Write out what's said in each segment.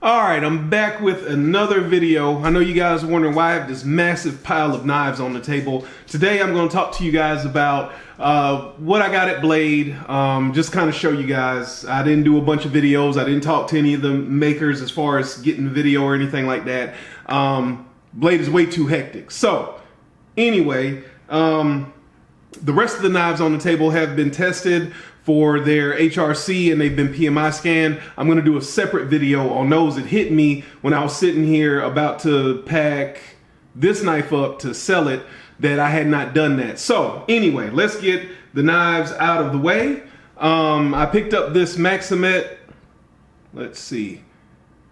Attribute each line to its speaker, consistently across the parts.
Speaker 1: All right, I'm back with another video. I know you guys are wondering why I have this massive pile of knives on the table. Today I'm going to talk to you guys about what I got at Blade. Just kind of show you guys. I didn't do a bunch of videos. I didn't talk to any of the makers as far as getting video or anything like that. Blade is way too hectic. So anyway, the rest of the knives on the table have been tested for their HRC and they've been PMI scanned. I'm gonna do a separate video on those. It hit me when I was sitting here about to pack this knife up to sell it that I had not done that. So anyway, let's get the knives out of the way. I picked up this Maximet, let's see,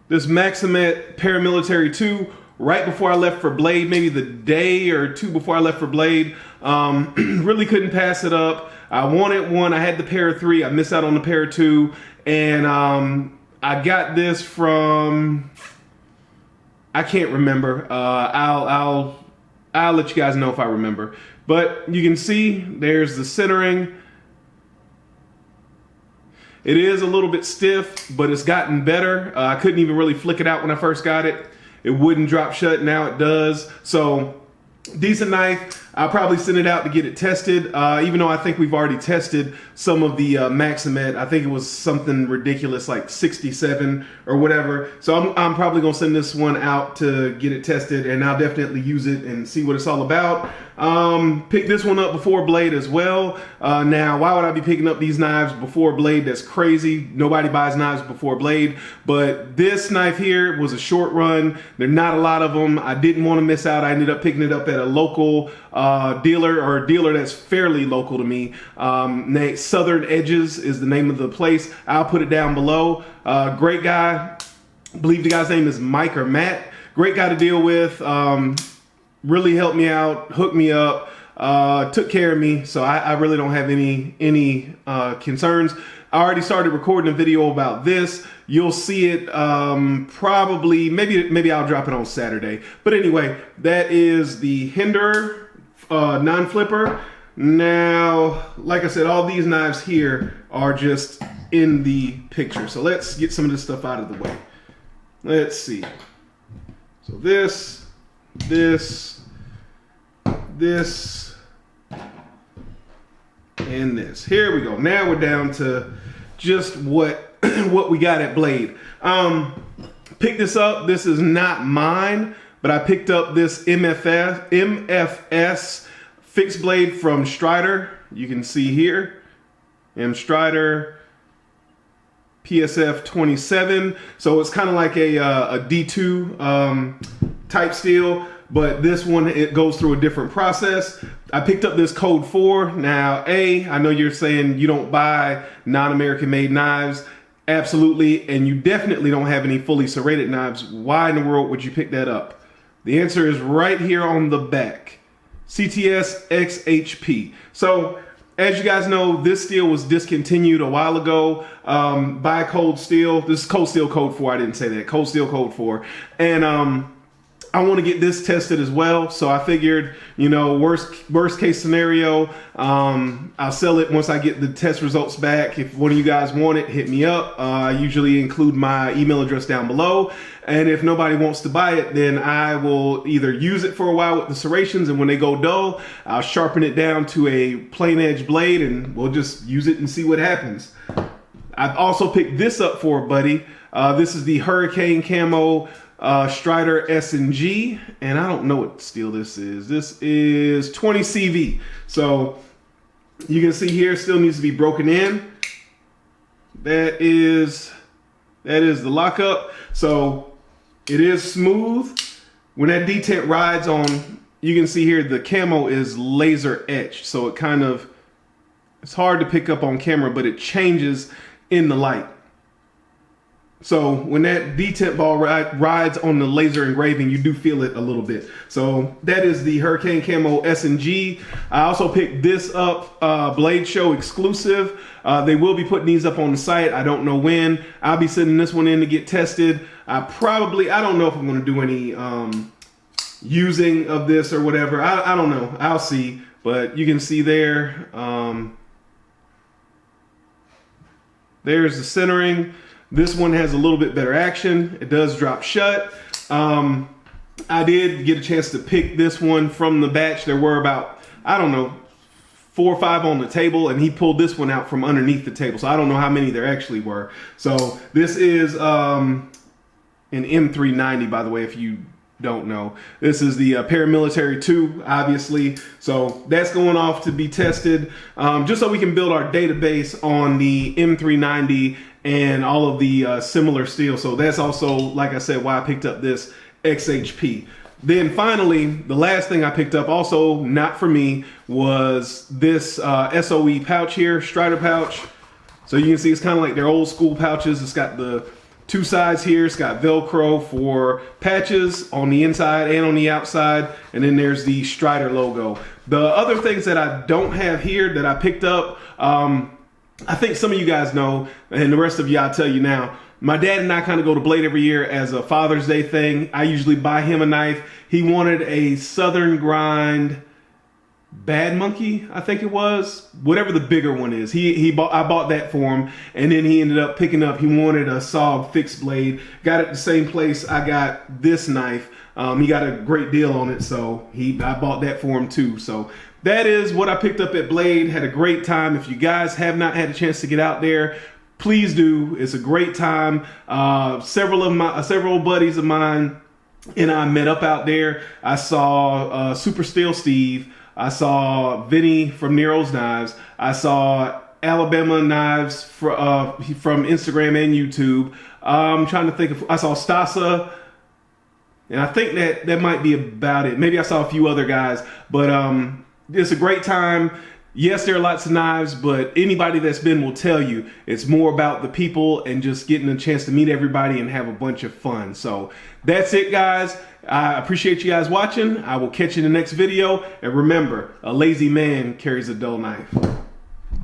Speaker 1: this Maximet Paramilitary 2 right before I left for Blade, maybe the day or two before I left for Blade. Really couldn't pass it up. I wanted one. I had the Para 3. I missed out on the Para 2. And I got this from, I can't remember. I'll let you guys know if I remember. But you can see there's the centering. It is a little bit stiff, but it's gotten better. I couldn't even really flick it out when I first got it. It wouldn't drop shut. Now it does. So decent knife. I'll probably send it out to get it tested, even though I think we've already tested some of the Maximet. I think it was something ridiculous like 67 or whatever. So I'm probably going to send this one out to get it tested, and I'll definitely use it and see what it's all about. Pick this one up before Blade as well. Now, why would I be picking up these knives before Blade? That's crazy. Nobody buys knives before Blade. But this knife here was a short run. There are not a lot of them. I didn't want to miss out. I ended up picking it up at a local dealer, or a dealer that's fairly local to me. Southern Edges is the name of the place. I'll put it down below. Great guy. I believe the guy's name is Mike or Matt. Great guy to deal with. Really helped me out, hooked me up, took care of me. So I really don't have any concerns. I already started recording a video about this. You'll see it probably, maybe I'll drop it on Saturday. But anyway, that is the Hinderer non-flipper. Now, like I said, all these knives here are just in the picture. So let's get some of this stuff out of the way. Let's see. So this, and this. Here we go. Now we're down to just what we got at Blade. Picked this up. This is not mine, but I picked up this MFS fixed blade from Strider. You can see here, Strider PSF 27. So it's kind of like a D2 type steel, but this one, it goes through a different process. I picked up this Code 4. Now, I know you're saying you don't buy non-American made knives. Absolutely, and you definitely don't have any fully serrated knives. Why in the world would you pick that up? The answer is right here on the back. CTS XHP. So, as you guys know, this steel was discontinued a while ago by Cold Steel. This is Cold Steel Code 4. I didn't say that. Cold Steel Code 4. And I want to get this tested as well. So I figured, you know, worst case scenario, I'll sell it once I get the test results back. If one of you guys want it, hit me up. I usually include my email address down below. And if nobody wants to buy it, then I will either use it for a while with the serrations, and when they go dull, I'll sharpen it down to a plain edge blade and we'll just use it and see what happens. I've also picked this up for a buddy. This is the Hurricane Camo Strider S&G, and I don't know what steel this is. This is 20 CV. So you can see here, still needs to be broken in. That is the lockup. So it is smooth. When that detent rides on, you can see here the camo is laser etched. So it kind of, it's hard to pick up on camera, but it changes in the light. So when that detent ball rides on the laser engraving, you do feel it a little bit. So that is the Hurricane Camo S&G. I also picked this up, Blade Show exclusive. They will be putting these up on the site. I don't know when. I'll be sending this one in to get tested. I don't know if I'm going to do any using of this or whatever. I don't know. I'll see. But you can see there, there's the centering. This one has a little bit better action. It does drop shut. I did get a chance to pick this one from the batch. There were about, I don't know, 4 or 5 on the table, and he pulled this one out from underneath the table. So I don't know how many there actually were. So this is an M390, by the way, if you don't know. This is the Paramilitary 2, obviously. So that's going off to be tested, just so we can build our database on the M390 and all of the similar steel. So that's also, like I said, why I picked up this XHP. Then finally, the last thing I picked up, also not for me, was this SOE pouch here, Strider pouch. So you can see it's kind of like their old school pouches. It's got the 2 sides here. It's got Velcro for patches on the inside and on the outside. And then there's the Strider logo. The other things that I don't have here that I picked up, I think some of you guys know, and the rest of you I'll tell you now. My dad and I kind of go to Blade every year as a Father's Day thing. I usually buy him a knife. He wanted a Southern Grind Bad Monkey, I think it was. Whatever the bigger one is. I bought that for him, and then he ended up picking up, he wanted a SOG fixed blade. Got it at the same place I got this knife. He got a great deal on it, so I bought that for him too. So that is what I picked up at Blade. Had a great time. If you guys have not had a chance to get out there, please do. It's a great time. Several buddies of mine and I met up out there. I saw Super Steel Steve. I saw Vinny from Nero's Knives. I saw Alabama Knives from Instagram and YouTube. I'm trying to think of, I saw Stasa, and I think that might be about it. Maybe I saw a few other guys, but it's a great time. Yes, there are lots of knives, but anybody that's been will tell you it's more about the people and just getting a chance to meet everybody and have a bunch of fun. So that's it, guys. I appreciate you guys watching. I will catch you in the next video. And remember, a lazy man carries a dull knife.